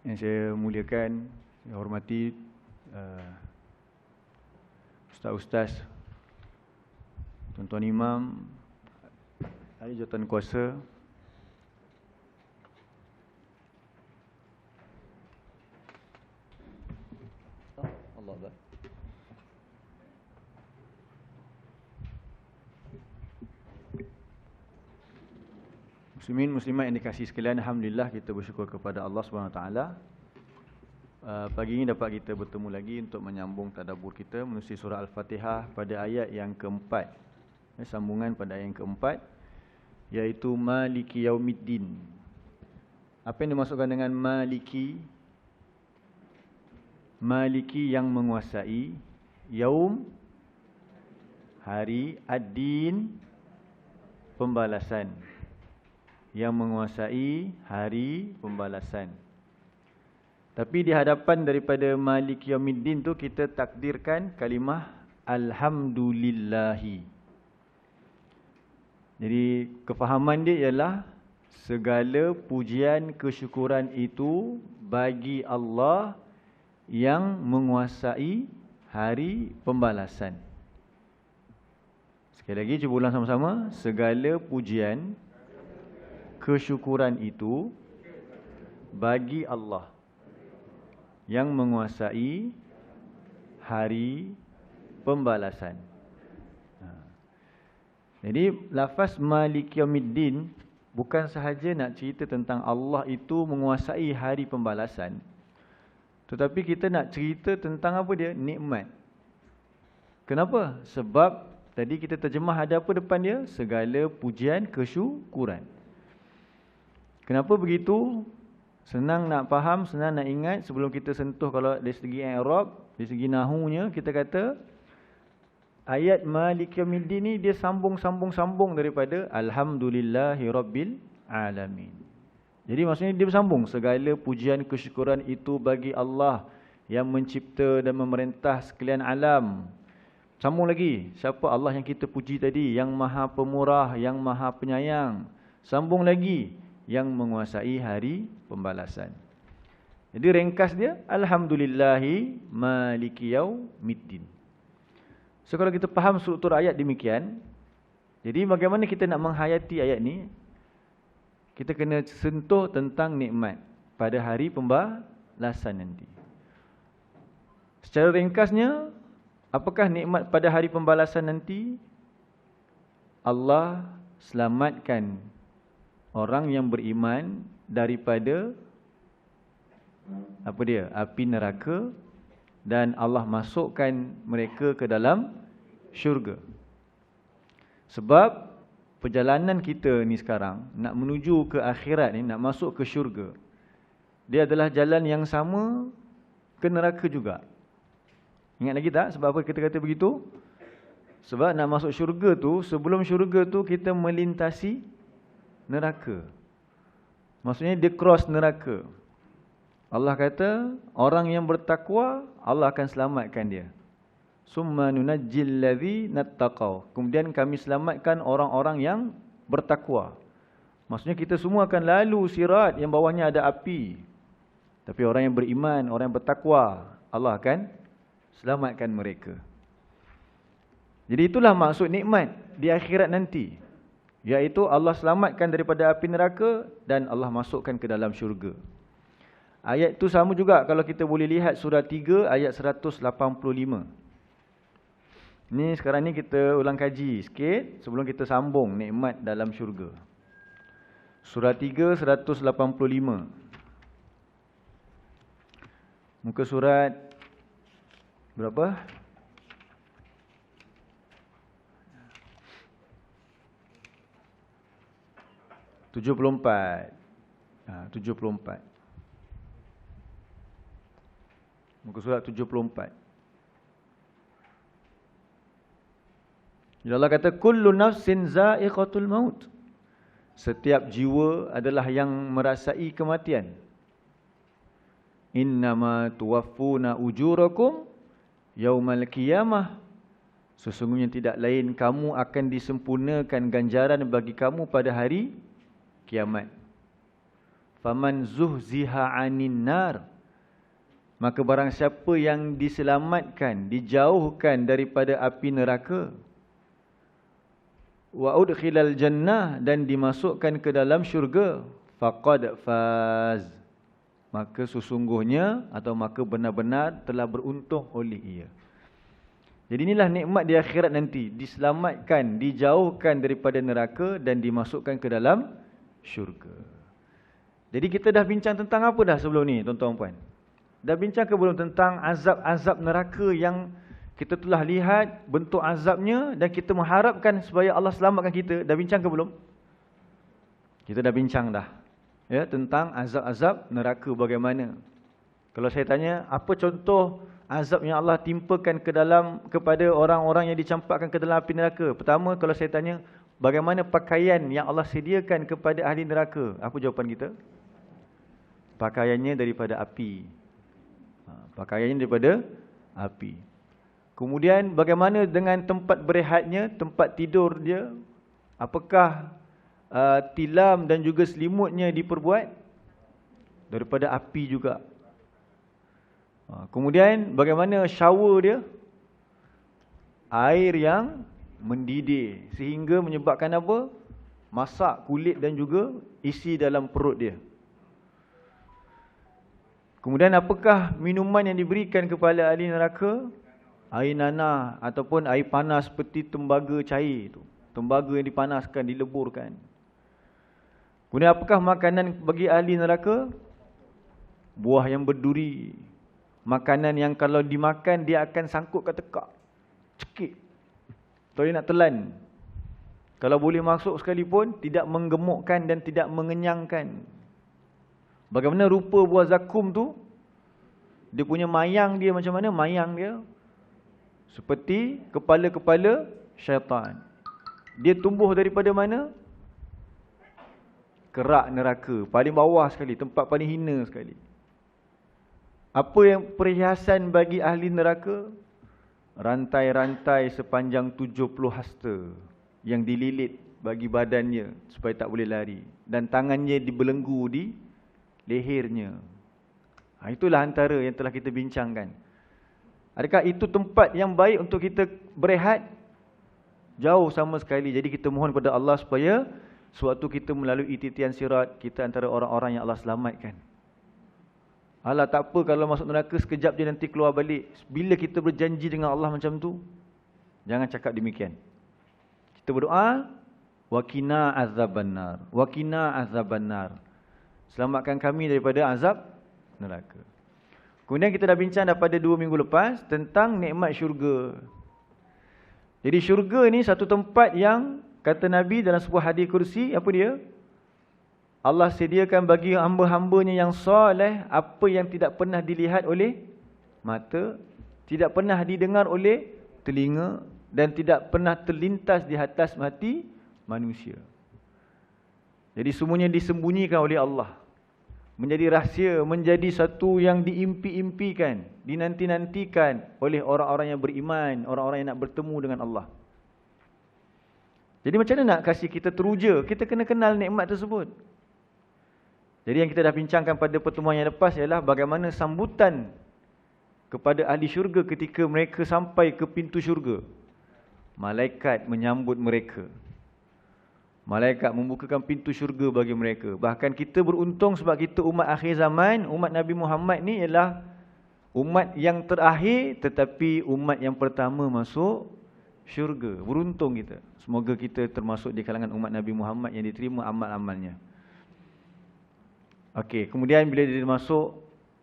Yang saya muliakan, saya hormati ustaz-ustaz, tuan-tuan imam, ahli jawatan kuasa, muslimin muslimat yang dikasihi sekalian. Alhamdulillah, kita bersyukur kepada Allah SWT. Pagi ini dapat kita bertemu lagi untuk menyambung tadabbur kita menerusi surah Al-Fatihah pada ayat yang keempat. Sambungan pada ayat yang keempat, iaitu Maliki Yaumiddin. Apa yang dimaksudkan dengan Maliki? Maliki yang menguasai, Yaum hari, Ad-Din pembalasan, yang menguasai hari pembalasan. Tapi di hadapan daripada Maliki Yaumiddin tu kita takdirkan kalimah Alhamdulillahi. Jadi kefahaman dia ialah segala pujian kesyukuran itu bagi Allah yang menguasai hari pembalasan. Sekali lagi cuba ulang sama-sama. Segala pujian kesyukuran itu bagi Allah yang menguasai hari pembalasan. Jadi lafaz Maliki Yaumiddin bukan sahaja nak cerita tentang Allah itu menguasai hari pembalasan, tetapi kita nak cerita tentang apa dia? Nikmat. Kenapa? Sebab tadi kita terjemah ada apa depan dia? Segala pujian kesyukuran. Kenapa begitu? Senang nak faham, senang nak ingat. Sebelum kita sentuh, kalau dari segi i'rab, dari segi nahunya, kita kata ayat Maliki Yaumiddin ni dia sambung daripada Alhamdulillahi Rabbil Alamin. Jadi maksudnya dia bersambung. Segala pujian kesyukuran itu bagi Allah yang mencipta dan memerintah sekalian alam. Sambung lagi, siapa Allah yang kita puji tadi? Yang Maha Pemurah, yang Maha Penyayang. Sambung lagi, yang menguasai hari pembalasan. Jadi ringkas dia, Alhamdulillahi Maliki Yaumiddin. So kalau kita faham struktur ayat demikian, jadi bagaimana kita nak menghayati ayat ni? Kita kena sentuh tentang nikmat pada hari pembalasan nanti. Secara ringkasnya, apakah nikmat pada hari pembalasan nanti? Allah selamatkan orang yang beriman daripada apa dia? Api neraka, dan Allah masukkan mereka ke dalam syurga. Sebab perjalanan kita ni sekarang nak menuju ke akhirat ni, nak masuk ke syurga, dia adalah jalan yang sama ke neraka juga. Ingat lagi tak sebab apa kita kata begitu? Sebab nak masuk syurga tu, sebelum syurga tu kita melintasi neraka. Maksudnya dia cross neraka. Allah kata orang yang bertakwa, Allah akan selamatkan dia. Summa nunajjil ladzi nattaqau. Kemudian kami selamatkan orang-orang yang bertakwa. Maksudnya kita semua akan lalu sirat yang bawahnya ada api. Tapi orang yang beriman, orang yang bertakwa, Allah akan selamatkan mereka. Jadi itulah maksud nikmat di akhirat nanti, iaitu Allah selamatkan daripada api neraka dan Allah masukkan ke dalam syurga. Ayat itu sama juga kalau kita boleh lihat surah 3 ayat 185. Ni sekarang ni kita ulang kaji sikit sebelum kita sambung nikmat dalam syurga. Surah 3 185. Muka surat berapa? Tujuh puluh empat. Muka surat 74. Allah kata kullu nafsin za'iqatul maut. Setiap jiwa adalah yang merasai kematian. Innama tuwaffuna ujurakum yaumal qiyamah. Sesungguhnya tidak lain kamu akan disempurnakan ganjaran bagi kamu pada hari kiamat. faman zuhziha 'anil nar, maka barang siapa yang diselamatkan, dijauhkan daripada api neraka, wa udkhilal jannah, dan dimasukkan ke dalam syurga, faqad faz, maka sesungguhnya atau maka benar-benar telah beruntung oleh ia. Jadi inilah nikmat di akhirat nanti, diselamatkan, dijauhkan daripada neraka dan dimasukkan ke dalam syurga. Jadi kita dah bincang tentang apa dah sebelum ni, tuan-tuan puan? Dah bincang ke belum tentang azab-azab neraka yang kita telah lihat bentuk azabnya dan kita mengharapkan supaya Allah selamatkan kita? Dah bincang ke belum? Kita dah bincang dah, ya, tentang azab-azab neraka bagaimana. Kalau saya tanya, apa contoh azab yang Allah timpakan kepada orang-orang yang dicampakkan ke dalam api neraka? Pertama, kalau saya tanya, bagaimana pakaian yang Allah sediakan kepada ahli neraka? Apa jawapan kita? Pakaiannya daripada api. Pakaiannya daripada api. Kemudian bagaimana dengan tempat berehatnya, tempat tidur dia? Apakah tilam dan juga selimutnya diperbuat daripada api juga? Kemudian bagaimana shower dia? Air yang mendidih sehingga menyebabkan apa? Masak kulit dan juga isi dalam perut dia. Kemudian apakah minuman yang diberikan kepada ahli neraka? Air nanah ataupun air panas seperti tembaga cair itu. Tembaga yang dipanaskan, dileburkan. Kemudian apakah makanan bagi ahli neraka? Buah yang berduri. Makanan yang kalau dimakan dia akan sangkut kat tekak. Cekik. Kalau dia nak telan. Kalau boleh masuk sekalipun, tidak menggemukkan dan tidak mengenyangkan. Bagaimana rupa buah zakum tu? Dia punya mayang dia macam mana? Mayang dia seperti kepala-kepala syaitan. Dia tumbuh daripada mana? Kerak neraka. Paling bawah sekali. Tempat paling hina sekali. Apa yang perhiasan bagi ahli neraka? Rantai-rantai sepanjang 70 hasta yang dililit bagi badannya supaya tak boleh lari. Dan tangannya dibelenggu di lehernya. Itulah antara yang telah kita bincangkan. Adakah itu tempat yang baik untuk kita berehat? Jauh sama sekali. Jadi kita mohon kepada Allah supaya sewaktu kita melalui titian sirat, kita antara orang-orang yang Allah selamatkan. Allah tak apa kalau masuk neraka sekejap je nanti keluar balik. Bila kita berjanji dengan Allah macam tu, jangan cakap demikian. Kita berdoa, waqina azabannar, waqina azabannar. Selamatkan kami daripada azab neraka. Kemudian kita dah bincang pada 2 minggu lepas tentang nikmat syurga. Jadi syurga ni satu tempat yang kata Nabi dalam sebuah hadis kursi, apa dia? Allah sediakan bagi hamba-hambanya yang soleh apa yang tidak pernah dilihat oleh mata, tidak pernah didengar oleh telinga dan tidak pernah terlintas di atas hati manusia. Jadi semuanya disembunyikan oleh Allah. Menjadi rahsia, menjadi satu yang diimpi-impikan, dinanti-nantikan oleh orang-orang yang beriman, orang-orang yang nak bertemu dengan Allah. Jadi macam mana nak kasih kita teruja? Kita kena kenal nikmat tersebut. Jadi yang kita dah bincangkan pada pertemuan yang lepas ialah bagaimana sambutan kepada ahli syurga ketika mereka sampai ke pintu syurga. Malaikat menyambut mereka. Malaikat membukakan pintu syurga bagi mereka. Bahkan kita beruntung sebab kita umat akhir zaman, umat Nabi Muhammad ni ialah umat yang terakhir tetapi umat yang pertama masuk syurga. Beruntung kita. Semoga kita termasuk di kalangan umat Nabi Muhammad yang diterima amal-amalnya. Okey, kemudian bila dia masuk,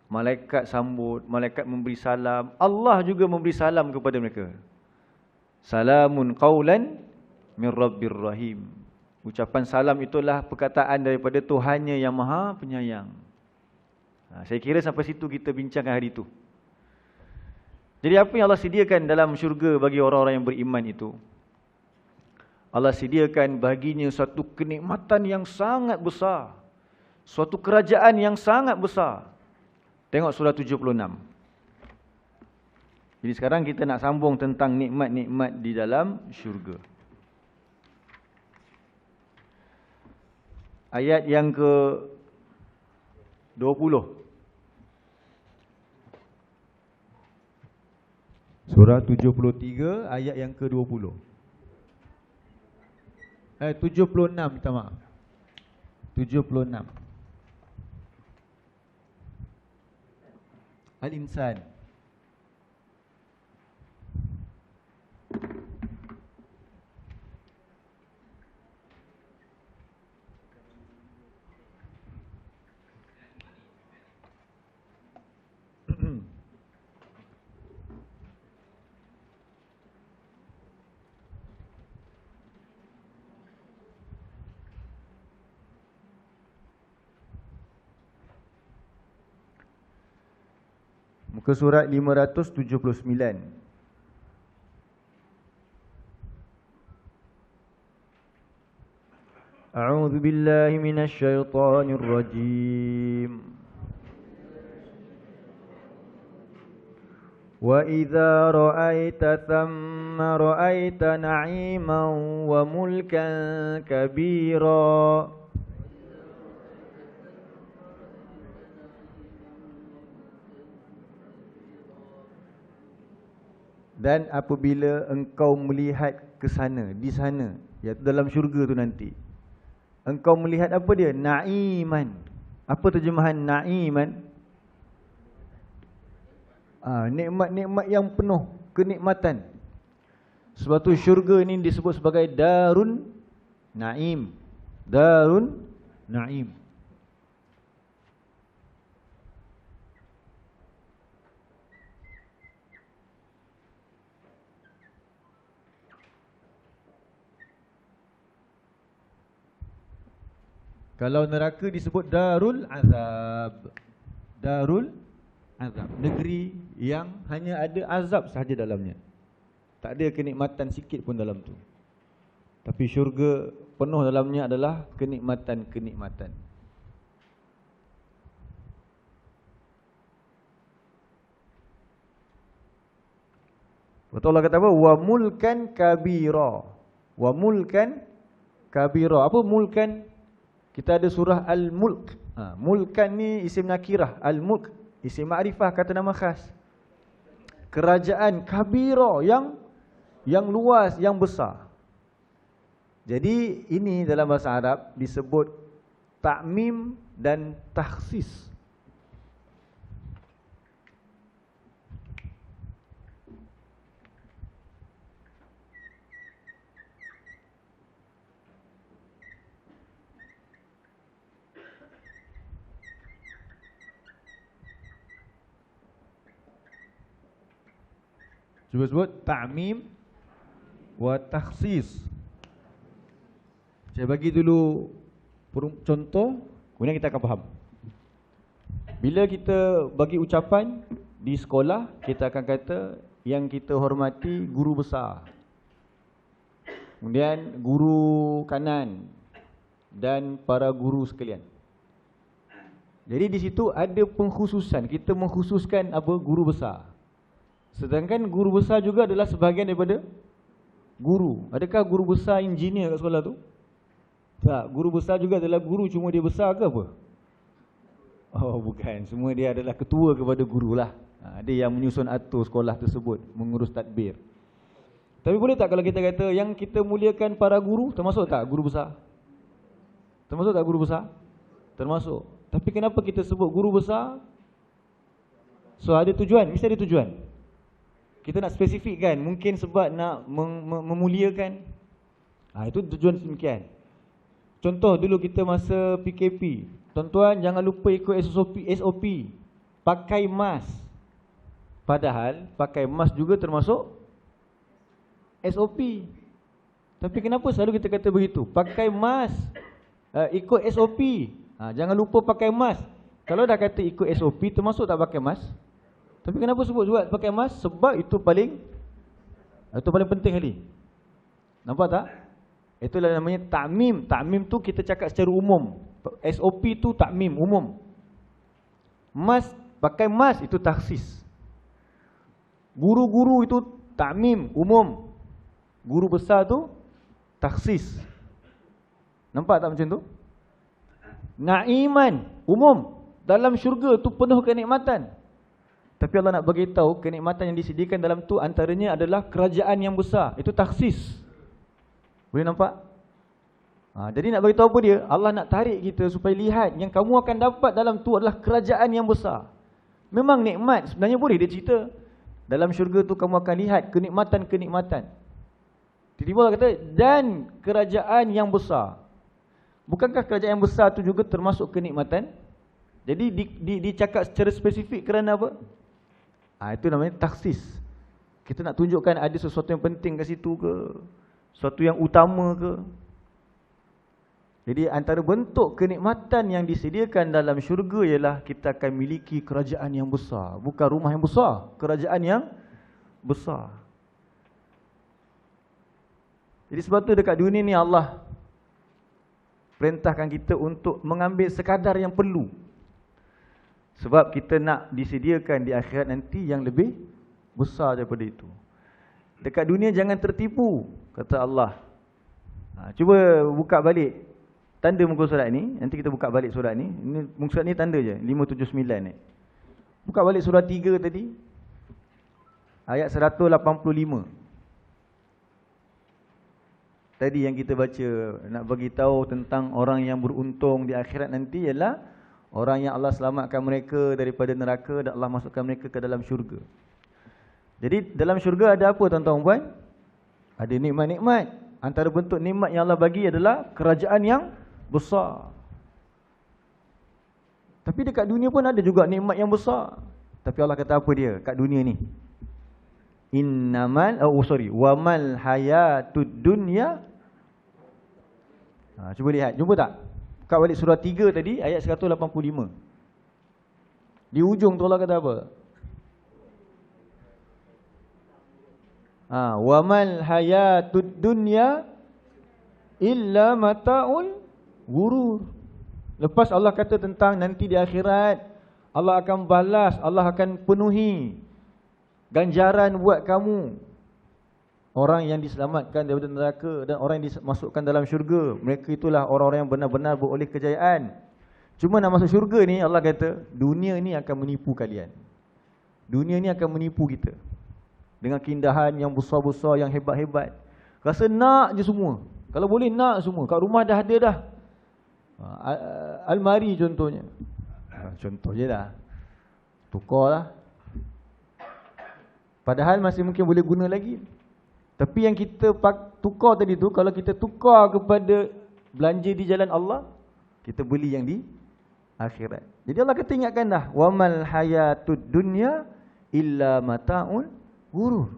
malaikat sambut, malaikat memberi salam. Allah juga memberi salam kepada mereka. Salamun qaulan min rabbir rahim. Ucapan salam itulah perkataan daripada Tuhannya yang Maha Penyayang. Saya kira sampai situ kita bincangkan hari itu. Jadi apa yang Allah sediakan dalam syurga bagi orang-orang yang beriman itu? Allah sediakan baginya suatu kenikmatan yang sangat besar. Suatu kerajaan yang sangat besar. Tengok surah 76. Jadi sekarang kita nak sambung tentang nikmat-nikmat di dalam syurga. Ayat yang ke 20. Surah 73 ayat yang ke-20. 76, minta maaf. 76. Al-Insan. Muka surat 579. A'udzu billahi minasy syaithanir rajim. Wa idza ra'aita thamma ra'aita na'iman wa mulkan kabira. Dan apabila engkau melihat ke sana, di sana, iaitu dalam syurga tu nanti, engkau melihat apa dia? Na'iman. Apa terjemahan na'iman? Nikmat-nikmat yang penuh kenikmatan. Sebab tu syurga ini disebut sebagai Darun Na'im. Darun Na'im. Kalau neraka disebut Darul Azab. Darul Azab, negeri yang hanya ada azab sahaja dalamnya. Tak ada kenikmatan sikit pun dalam tu. Tapi syurga penuh dalamnya adalah kenikmatan-kenikmatan. Betul Allah kata apa? Wa mulkan kabira. Wa mulkan kabira. Apa mulkan? Kita ada surah Al-Mulk. Mulkan ni isim nakirah. Al-Mulk isim ma'rifah, kata nama khas. Kerajaan kabira yang luas, yang besar. Jadi ini dalam bahasa Arab disebut ta'mim dan takhsis. Sebut ta'mim wa takhsis. Saya bagi dulu contoh, kemudian kita akan faham. Bila kita bagi ucapan di sekolah, kita akan kata yang kita hormati guru besar, kemudian guru kanan dan para guru sekalian. Jadi di situ ada pengkhususan. Kita mengkhususkan apa? Guru besar. Sedangkan guru besar juga adalah sebahagian daripada guru. Adakah guru besar engineer kat sekolah tu? Tak, guru besar juga adalah guru, cuma dia besar ke apa? Oh bukan, semua dia adalah ketua kepada guru lah. Dia yang menyusun atur sekolah tersebut, mengurus tadbir. Tapi boleh tak kalau kita kata yang kita muliakan para guru, termasuk tak guru besar? Termasuk tak guru besar? Termasuk. Tapi kenapa kita sebut guru besar? So ada tujuan, mesti ada tujuan. Kita nak spesifikkan, mungkin sebab nak memuliakan. Itu tujuan demikian. Contoh dulu kita masa PKP, tuan-tuan jangan lupa ikut SOP. Pakai mask. Padahal pakai mask juga termasuk SOP. Tapi kenapa selalu kita kata begitu? Pakai mask, ikut SOP. Jangan lupa pakai mask. Kalau dah kata ikut SOP, termasuk tak pakai mask? Tapi kenapa sebut juga pakai mask? Sebab itu paling penting kali. Nampak tak? Itulah namanya ta'mim. Ta'mim tu kita cakap secara umum. SOP tu ta'mim, umum. Mask, pakai mask itu takhsis. Guru-guru itu ta'mim, umum. Guru besar tu takhsis. Nampak tak macam tu? Na'iman, umum. Dalam syurga tu penuh kenikmatan. Tapi Allah nak bagi tahu kenikmatan yang disediakan dalam tu antaranya adalah kerajaan yang besar. Itu takhsis. Boleh nampak? Jadi nak bagi tahu apa dia? Allah nak tarik kita supaya lihat yang kamu akan dapat dalam tu adalah kerajaan yang besar. Memang nikmat, sebenarnya boleh dia cerita. Dalam syurga tu kamu akan lihat kenikmatan-kenikmatan. Tiba-tiba Allah kata, dan kerajaan yang besar. Bukankah kerajaan yang besar tu juga termasuk kenikmatan? Jadi dicakap secara spesifik kerana apa? Itu namanya takhsis. Kita nak tunjukkan ada sesuatu yang penting kat situ ke, sesuatu yang utama ke. Jadi antara bentuk kenikmatan yang disediakan dalam syurga ialah kita akan miliki kerajaan yang besar. Bukan rumah yang besar, kerajaan yang besar. Jadi sebab tu dekat dunia ni Allah perintahkan kita untuk mengambil sekadar yang perlu. Sebab kita nak disediakan di akhirat nanti yang lebih besar daripada itu. Dekat dunia jangan tertipu, kata Allah. Cuba buka balik tanda muka surat ni. Nanti kita buka balik surat ni. Muka surat ni tanda je, 579 ni. Buka balik surah 3 tadi, ayat 185. Tadi yang kita baca, nak bagi tahu tentang orang yang beruntung di akhirat nanti ialah orang yang Allah selamatkan mereka daripada neraka dan Allah masukkan mereka ke dalam syurga. Jadi dalam syurga ada apa tuan-tuan dan puan? Ada nikmat-nikmat. Antara bentuk nikmat yang Allah bagi adalah kerajaan yang besar. Tapi dekat dunia pun ada juga nikmat yang besar. Tapi Allah kata apa dia kat dunia ni? Wamal hayatud dunya. Cuba lihat, jumpa tak? Buka balik surah 3 tadi, ayat 185. Di ujung tu Allah kata apa? Wamal hayatud dunya illa mata'ul ghurur. Lepas Allah kata tentang nanti di akhirat, Allah akan balas, Allah akan penuhi ganjaran buat kamu. Orang yang diselamatkan daripada neraka dan orang yang dimasukkan dalam syurga, mereka itulah orang-orang yang benar-benar beroleh kejayaan. Cuma nak masuk syurga ni, Allah kata, dunia ni akan menipu kalian. Dunia ni akan menipu kita dengan keindahan yang besar-besar, yang hebat-hebat. Rasa nak je semua. Kalau boleh nak semua. Kat rumah dah ada dah. Almari contohnya. Contoh je dah. Tukarlah. Padahal masih mungkin boleh guna lagi. Tapi yang kita tukar tadi tu, kalau kita tukar kepada belanja di jalan Allah, kita beli yang di akhirat. Jadi Allah kata ingatkan dah, wamal hayatud dunya illa mata'ul ghurur.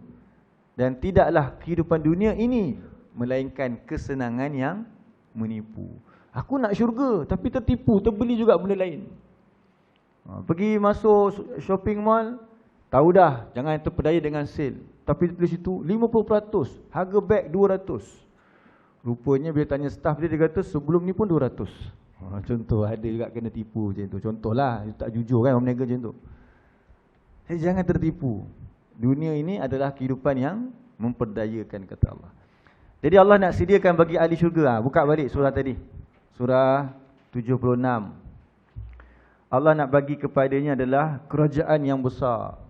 Dan tidaklah kehidupan dunia ini melainkan kesenangan yang menipu. Aku nak syurga tapi tertipu, terbeli juga benda lain. Pergi masuk shopping mall, tahu dah jangan terpedaya dengan sale. Tapi tulis situ 50%, harga beg 200. Rupanya bila tanya staff dia kata sebelum ni pun 200. Contoh ada juga kena tipu macam tu. Contohlah, tak jujur kan orang berniaga macam tu. Jadi jangan tertipu. Dunia ini adalah kehidupan yang memperdayakan, kata Allah. Jadi Allah nak sediakan bagi ahli syurga. Buka balik surah tadi, surah 76. Allah nak bagi kepadanya adalah kerajaan yang besar.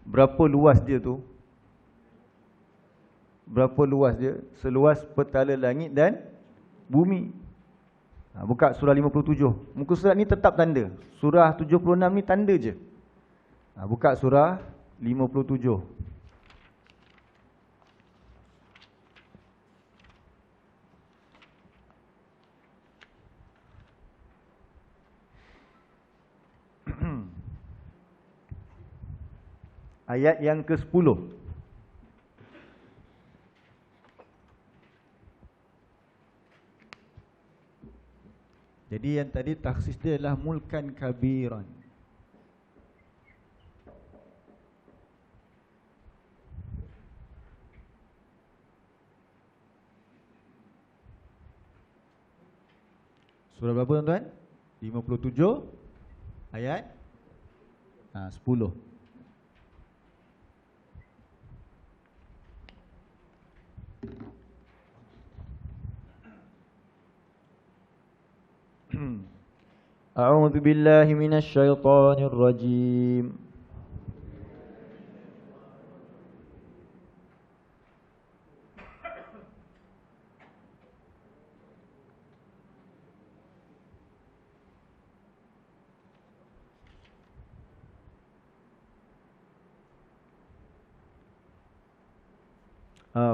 Berapa luas dia tu? Berapa luas dia? Seluas petala langit dan bumi. Buka surah 57. Muka surat ni tetap tanda. Surah 76 ni tanda je. Buka surah 57. Ayat yang ke-10. Jadi yang tadi takhsis dia adalah mulkan kabiran. Surah berapa tuan-tuan? 57 ayat 10. A'udzu billahi minasy syaithanir rajim.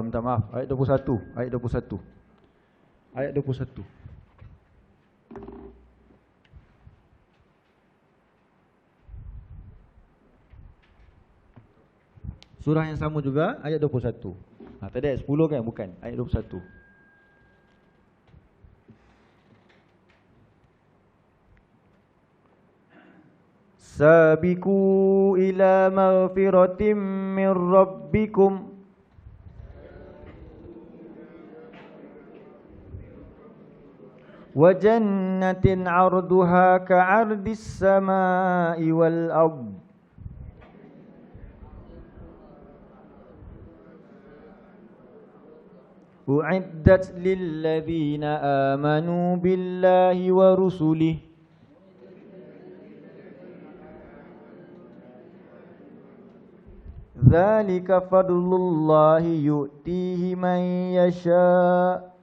Minta maaf, ayat 21, ayat 21. Ayat 21. Surah yang sama juga, ayat 21. Tadi ayat 10 kan? Bukan, ayat 21. Sabiqu ila maghfiratin min rabbikum wa jannatin 'arduha ka'ardis samai wal ardh u'iddat lilladzina amanu billahi wa rusulihi dzalika fadlullahi yu'tihi man yasha'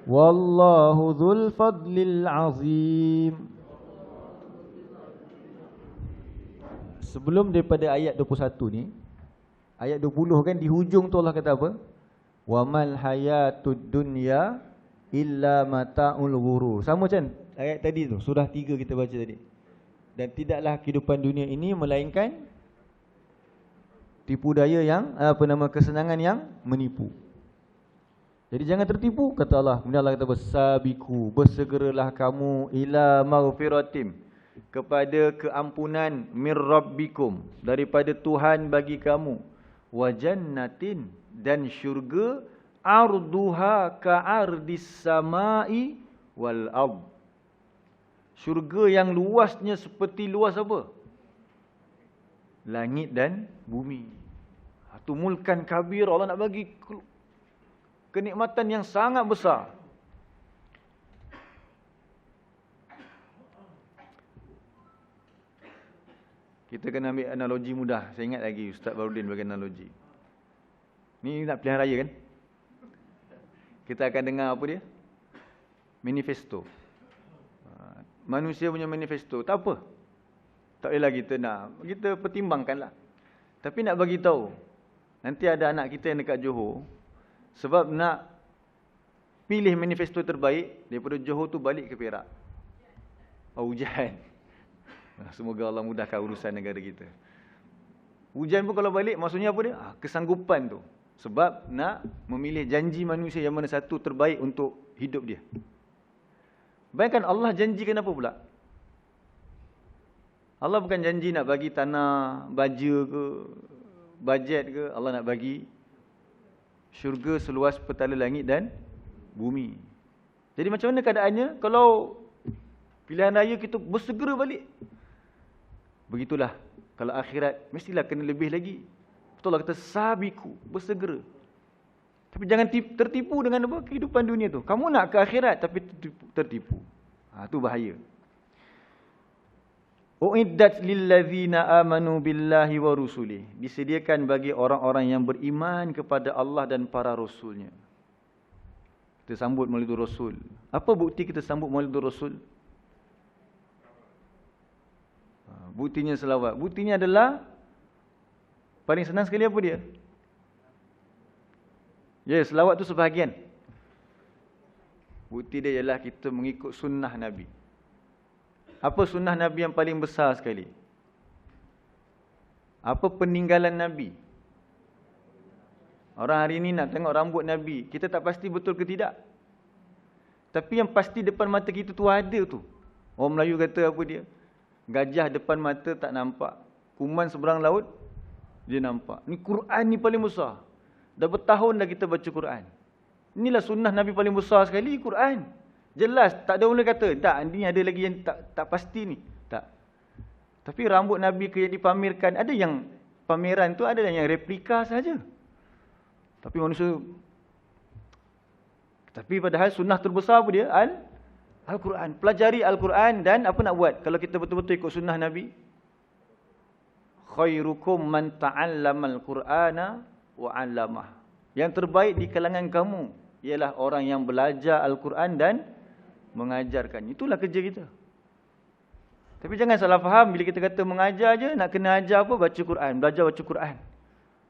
wallahu dzul fadlil azim. Sebelum daripada ayat 21 ni, ayat 20 kan di hujung tu Allah kata apa? Wa mal hayatud dunya illa mata'ul ghurur. Sama macam ayat tadi tu, surah 3 kita baca tadi. Dan tidaklah kehidupan dunia ini melainkan tipu daya yang kesenangan yang menipu. Jadi jangan tertipu, kata Allah. Kemudian Allah kata sabiqu, bersegeralah kamu ila maghfiratim, kepada keampunan mir rabbikum, daripada Tuhan bagi kamu, wa jannatin, dan syurga, arduha ka'ardis samai wal ard, syurga yang luasnya seperti luas apa? Langit dan bumi. Itu mulkan kabir, Allah nak bagi kenikmatan yang sangat besar. Kita kena ambil analogi mudah. Saya ingat lagi Ustaz Barudin bagi analogi. Ni nak pilihan raya kan? Kita akan dengar apa dia? Manifesto. Manusia punya manifesto. Tak apa. Tak bolehlah kita nak. Kita pertimbangkanlah. Tapi nak bagi tahu. Nanti ada anak kita yang dekat Johor. Sebab nak pilih manifesto terbaik, daripada Johor tu balik ke Perak. Hujan. Semoga Allah mudahkan urusan negara kita. Hujan pun kalau balik, maksudnya apa dia? Kesanggupan tu. Sebab nak memilih janji manusia yang mana satu terbaik untuk hidup dia. Bayangkan Allah janjikan apa pula? Allah bukan janji nak bagi tanah, baja ke, bajet ke. Allah nak bagi syurga seluas petala langit dan bumi. Jadi macam mana keadaannya kalau pilihan raya kita bersegera balik? Begitulah. Kalau akhirat, mestilah kena lebih lagi. Betul Allah kata, sabiku, bersegera. Tapi jangan tertipu dengan apa? Kehidupan dunia tu. Kamu nak ke akhirat, tapi tertipu. Itu bahaya. U'iddat lilladzina amanu billahi wa rusulih. Disediakan bagi orang-orang yang beriman kepada Allah dan para rasulnya. Kita sambut Maulidur Rasul. Apa bukti kita sambut Maulidur Rasul? Buktinya selawat. Buktinya adalah paling senang sekali apa dia? Ya, selawat tu sebahagian. Bukti dia ialah kita mengikut sunnah Nabi. Apa sunnah Nabi yang paling besar sekali? Apa peninggalan Nabi? Orang hari ini nak tengok rambut Nabi, kita tak pasti betul ke tidak. Tapi yang pasti depan mata kita tu ada tu. Orang Melayu kata apa dia? Gajah depan mata tak nampak, kuman seberang laut dia nampak. Ni Quran ni paling besar. Dah bertahun dah kita baca Quran. Inilah sunnah Nabi paling besar sekali, Quran. Jelas, tak ada orang kata, tak, ni ada lagi yang tak pasti ni. Tak. Tapi rambut Nabi yang dipamerkan, ada yang pameran tu, ada yang replika saja. Tapi manusia Tapi padahal sunnah terbesar apa dia? Al-Quran. Pelajari Al-Quran dan apa nak buat? Kalau kita betul-betul ikut sunnah Nabi. Khairukum man ta'allamal Qur'ana wa 'allamah. Yang terbaik di kalangan kamu ialah orang yang belajar Al-Quran dan mengajarkan. Itulah kerja kita. Tapi jangan salah faham bila kita kata mengajar je, nak kena ajar apa? Baca Quran, belajar baca Quran.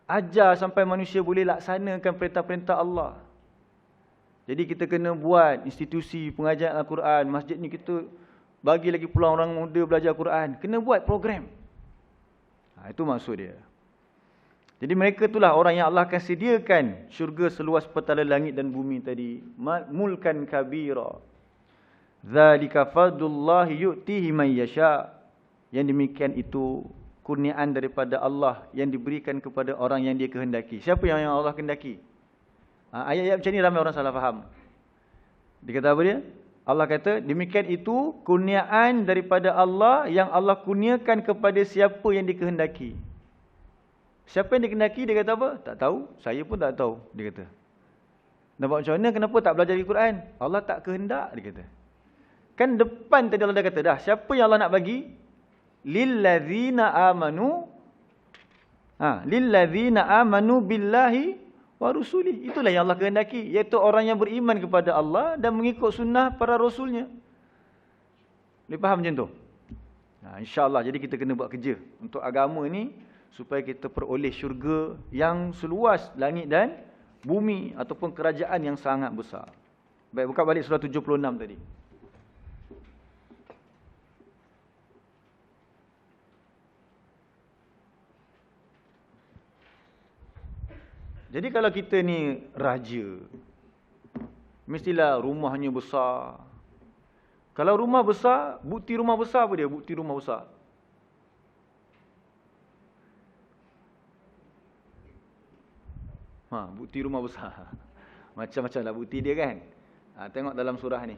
Ajar sampai manusia boleh laksanakan perintah-perintah Allah. Jadi kita kena buat institusi pengajaran Al-Quran. Masjid ni kita bagi lagi peluang orang muda belajar Quran. Kena buat program. Itu maksud dia. Jadi mereka itulah orang yang Allah akan sediakan syurga seluas petala langit dan bumi tadi. Mulkan kabira. Zalika fadlullahi yu'tihi man yasha. Yang demikian itu kurniaan daripada Allah yang diberikan kepada orang yang dia kehendaki. Siapa yang Allah kehendaki? Ayat-ayat macam ni ramai orang salah faham. Dia kata apa dia? Allah kata, demikian itu kurniaan daripada Allah yang Allah kurniakan kepada siapa yang dikehendaki. Siapa yang dikehendaki, dia kata apa? Tak tahu. Saya pun tak tahu, dia kata. Nampak macam mana? Kenapa tak belajar Al-Quran? Allah tak kehendak, dia kata. Kan depan tadi Allah dah kata dah. Siapa yang Allah nak bagi? Lillazina amanu. Lillazina amanu billahi wa rusuli. Itulah yang Allah kehendaki, iaitu orang yang beriman kepada Allah dan mengikut sunnah para rasulnya. Boleh faham macam tu? InsyaAllah, jadi kita kena buat kerja untuk agama ni supaya kita peroleh syurga yang seluas langit dan bumi ataupun kerajaan yang sangat besar. Baik, buka balik surah 76 tadi. Jadi kalau kita ni raja, mestilah rumahnya besar. Kalau rumah besar, bukti rumah besar apa dia? Bukti rumah besar. Bukti rumah besar. Macam-macam lah bukti dia kan. Tengok dalam surah ni.